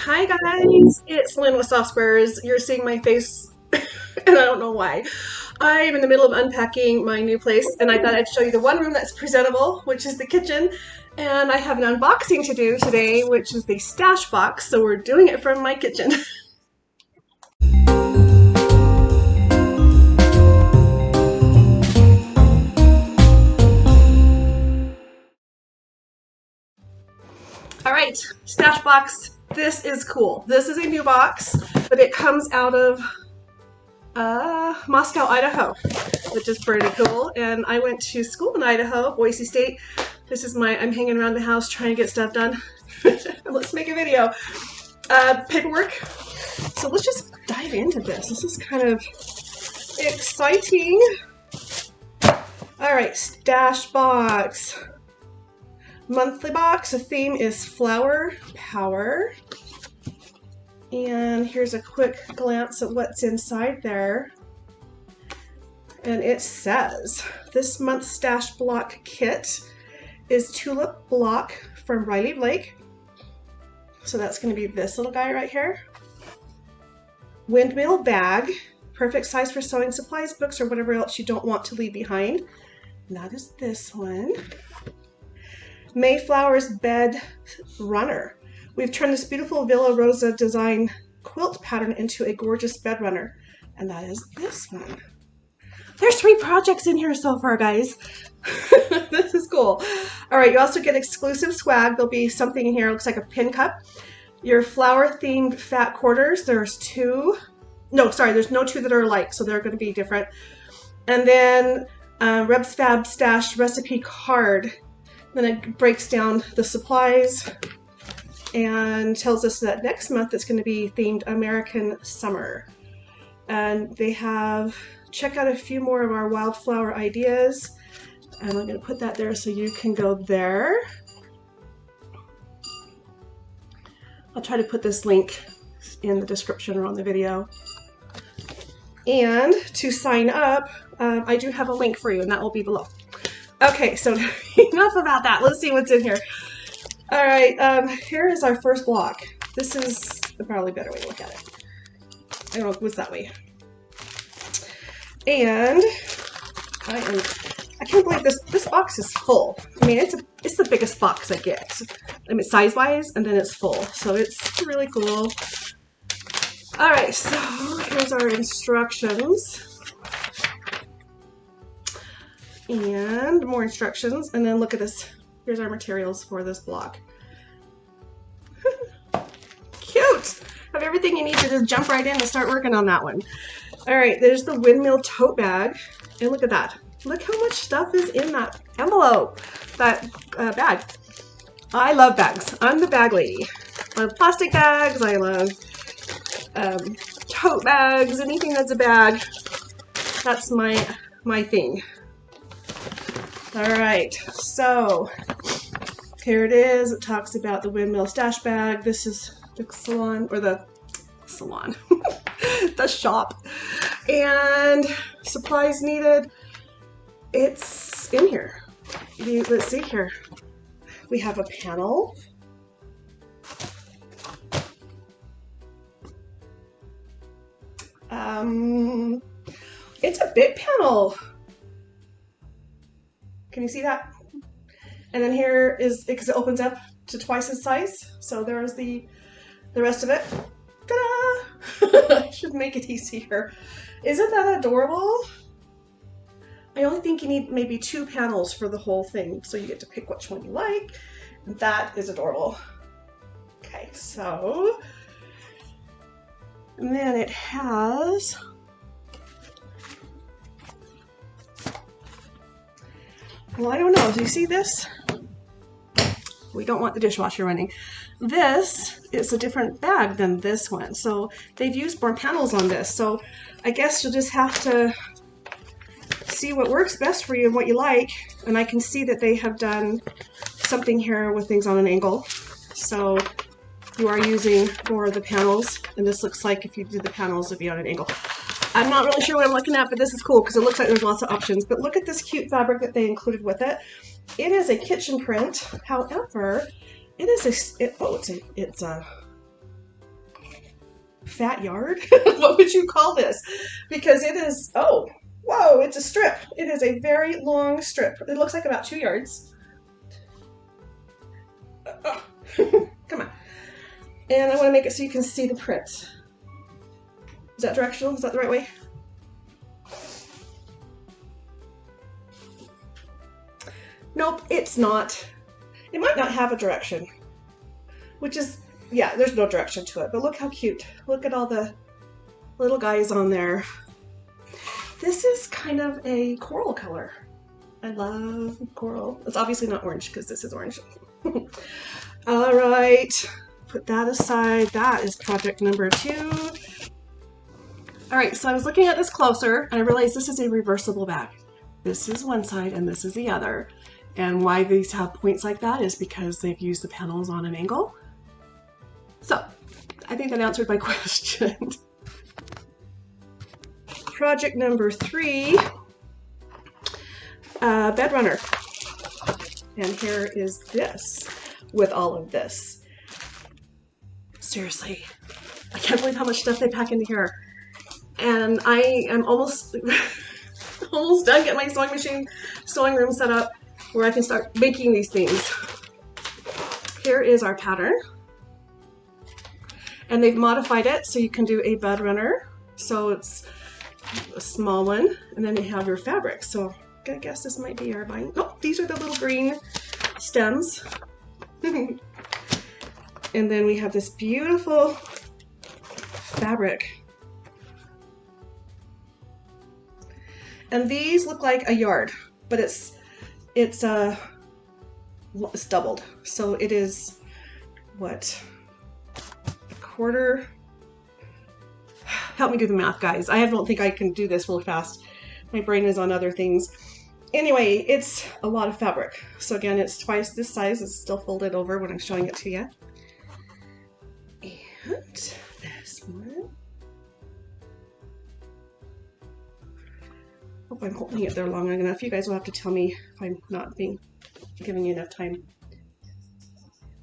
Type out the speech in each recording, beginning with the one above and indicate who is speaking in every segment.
Speaker 1: Hi guys, it's Lynn with Soft Squares. You're seeing my face and I don't know why. I'm in the middle of unpacking my new place and I thought I'd show you the one room that's presentable, which is the kitchen. And I have an unboxing to do today, which is the stash box. So we're doing it from my kitchen. All right, stash box. This is cool. This is a new box, but it comes out of Moscow, Idaho, which is pretty cool. And I went to school in Idaho, Boise State. This is I'm hanging around the house trying to get stuff done. Let's make a video. Paperwork. So let's just dive into this. This is kind of exciting. All right, stash box. Monthly box. The theme is Flower Power. And here's a quick glance at what's inside there. And it says, this month's stash block kit is Tulip Block from Riley Blake. So that's going to be this little guy right here. Windmill bag, perfect size for sewing supplies, books, or whatever else you don't want to leave behind. And that is this one. Mayflower's bed runner. We've turned this beautiful Villa Rosa design quilt pattern into a gorgeous bed runner. And that is this one. There's 3 projects in here so far, guys. This is cool. All right, you also get exclusive swag. There'll be something in here. It looks like a pin cup. Your flower-themed fat quarters. There's 2. No, sorry, there's no 2 that are alike, so they're going to be different. And then RebsFabStash recipe card. Then it breaks down the supplies and tells us that next month it's going to be themed American Summer. And they have, check out a few more of our wildflower ideas. And I'm going to put that there so you can go there. I'll try to put this link in the description or on the video. And to sign up, I do have a link for you, and that will be below. Okay, so enough about that. Let's see what's in here. All right, here is our first block. This is the probably better way to look at it. I don't know what's that way. And I can't believe this box is full. I mean, it's the biggest box I get. I mean, size-wise, and then it's full. So it's really cool. All right, so here's our instructions. And more instructions, and then look at this. Here's our materials for this block. Cute! Have everything you need to just jump right in and start working on that one. All right, there's the windmill tote bag, and look at that. Look how much stuff is in that envelope, that bag. I love bags. I'm the bag lady. I love plastic bags. I love tote bags. Anything that's a bag. That's my thing. All right, so here it is. It talks about the windmill stash bag. This is the salon, or the salon, the shop. And supplies needed. It's in here. Let's see here. We have a panel. It's a big panel. Can you see that? And then here is, because it opens up to twice its size. So there's the rest of it. Ta-da! I should make it easier. Isn't that adorable? I only think you need maybe 2 panels for the whole thing. So you get to pick which one you like. That is adorable. Okay, so. And then it has. Well, I don't know. Do you see this? We don't want the dishwasher running. This is a different bag than this one. So they've used more panels on this. So I guess you'll just have to see what works best for you and what you like. And I can see that they have done something here with things on an angle. So you are using more of the panels. And this looks like if you do the panels, it'd be on an angle. I'm not really sure what I'm looking at, but this is cool because it looks like there's lots of options. But look at this cute fabric that they included with it. It is a kitchen print. However, it is it's a fat yard. What would you call this? Because it is, oh, whoa, it's a strip. It is a very long strip. It looks like about 2 yards. Come on. And I want to make it so you can see the print. Is that directional? Is that the right way? Nope, it's not. It might not have a direction, which is, yeah, there's no direction to it, but look how cute. Look at all the little guys on there. This is kind of a coral color. I love coral. It's obviously not orange because this is orange. All right, put that aside. That is project number 2. All right, so I was looking at this closer and I realized this is a reversible bag. This is one side and this is the other. And why these have points like that is because they've used the panels on an angle. So I think that answered my question. Project number 3, bed runner. And here is this with all of this. Seriously, I can't believe how much stuff they pack into here. And I am almost almost done getting my sewing room set up where I can start making these things. Here is our pattern. And they've modified it so you can do a bed runner. So it's a small one, and then you have your fabric. So I guess this might be our bind. Oh, these are the little green stems. And then we have this beautiful fabric. And these look like a yard, but it's doubled. So it is what? A quarter. Help me do the math, guys. I don't think I can do this real fast. My brain is on other things. Anyway, it's a lot of fabric. So again, it's twice this size. It's still folded over when I'm showing it to you. And this one. Hope I'm holding it there long enough. You guys will have to tell me if I'm not giving you enough time.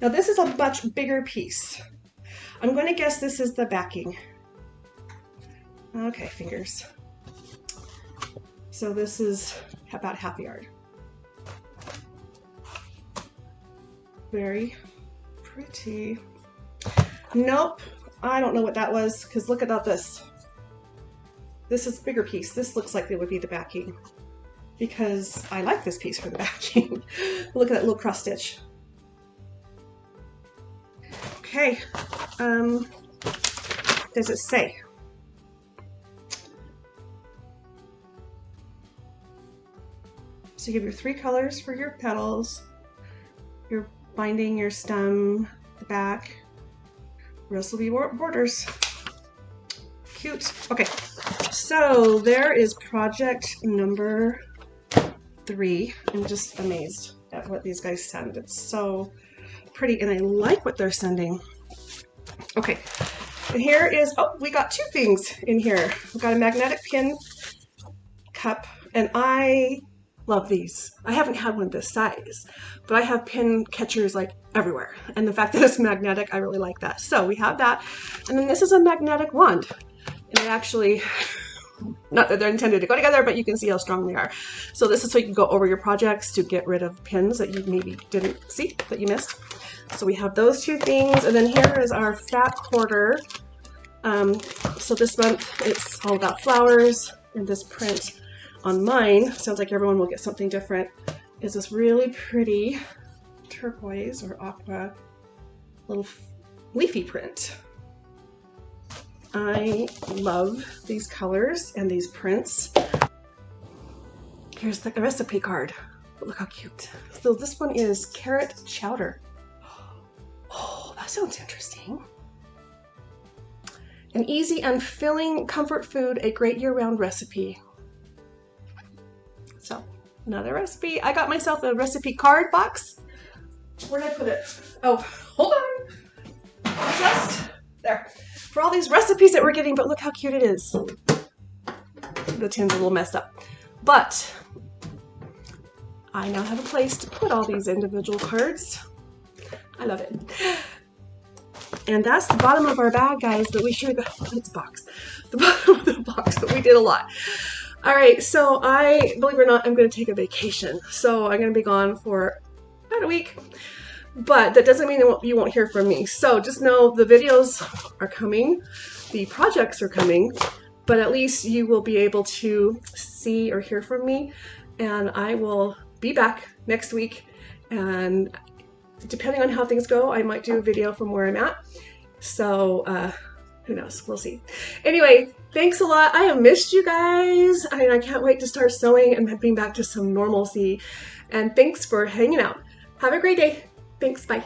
Speaker 1: Now this is a much bigger piece. I'm going to guess this is the backing. Okay, fingers. So this is about half a yard. Very pretty. Nope, I don't know what that was, because look at this. This is a bigger piece. This looks like it would be the backing, because I like this piece for the backing. Look at that little cross stitch. Okay, does it say? So you have your 3 colors for your petals, your binding, your stem, the back. The rest will be borders. Cute. Okay, so there is project number 3. I'm just amazed at what these guys send. It's so pretty, and I like what they're sending. Okay, and here is, oh, we got 2 things in here. We've got a magnetic pin cup, and I love these. I haven't had one this size, but I have pin catchers like everywhere. And the fact that it's magnetic, I really like that. So we have that. And then this is a magnetic wand. And it actually, not that they're intended to go together, but you can see how strong they are. So this is so you can go over your projects to get rid of pins that you maybe didn't see, that you missed. So we have those 2 things. And then here is our fat quarter. So this month it's all about flowers, and this print on mine, sounds like everyone will get something different, is this really pretty turquoise or aqua little leafy print. I love these colors and these prints. Here's the recipe card. Look how cute. So this one is carrot chowder. Oh, that sounds interesting. An easy and filling comfort food, a great year-round recipe. So, another recipe. I got myself a recipe card box. Where did I put it? Oh, hold on. Just there. For all these recipes that we're getting, but look how cute it is. The tin's a little messed up. But I now have a place to put all these individual cards. I love it. And that's the bottom of our bag, guys, but we sure got, it's a box. The bottom of the box, but we did a lot. All right, so believe it or not, I'm going to take a vacation. So I'm going to be gone for about a week, but that doesn't mean that you won't hear from me. So just know the videos are coming, the projects are coming, but at least you will be able to see or hear from me, and I will be back next week. And depending on how things go, I might do a video from where I'm at. So who knows? We'll see. Anyway, thanks a lot. I have missed you guys. I can't wait to start sewing and being back to some normalcy. And thanks for hanging out. Have a great day. Thanks. Bye.